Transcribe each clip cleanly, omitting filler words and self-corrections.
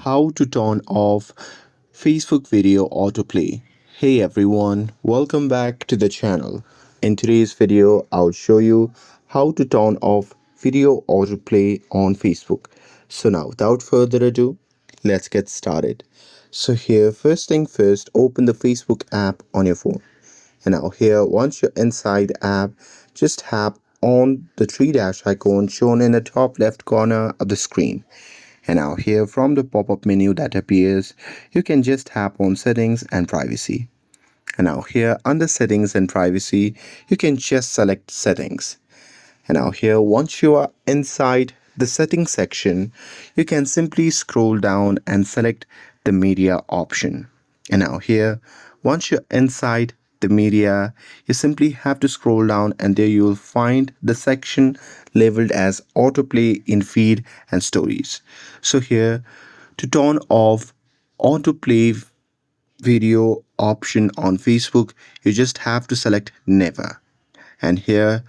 How to turn off Facebook video autoplay. Hey everyone, welcome back to the channel. In today's video, I'll show you how to turn off video autoplay on Facebook. So now, without further ado, let's get started. So here, first thing first, open the Facebook app on your phone. And now here, once you're inside the app, just tap on the three dash icon shown in the top left corner of the screen. And now here from the pop-up menu that appears, you can just tap on settings and privacy. And now here under settings and privacy, you can just select settings. And now here, once you are inside the settings section, you can simply scroll down and select the media option. And now here, once you're inside the media, you simply have to scroll down and there you will find the section labeled as autoplay in feed and stories. So here, to turn off autoplay video option on Facebook, you just have to select never. And here,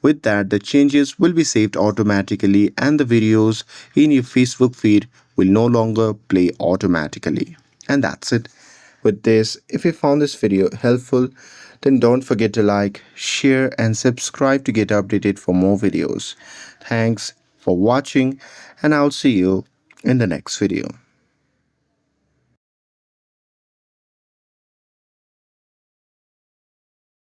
with that, the changes will be saved automatically and the videos in your Facebook feed will no longer play automatically. And that's it. With this, if you found this video helpful, then don't forget to like, share and subscribe to get updated for more videos. Thanks for watching and I'll see you in the next video.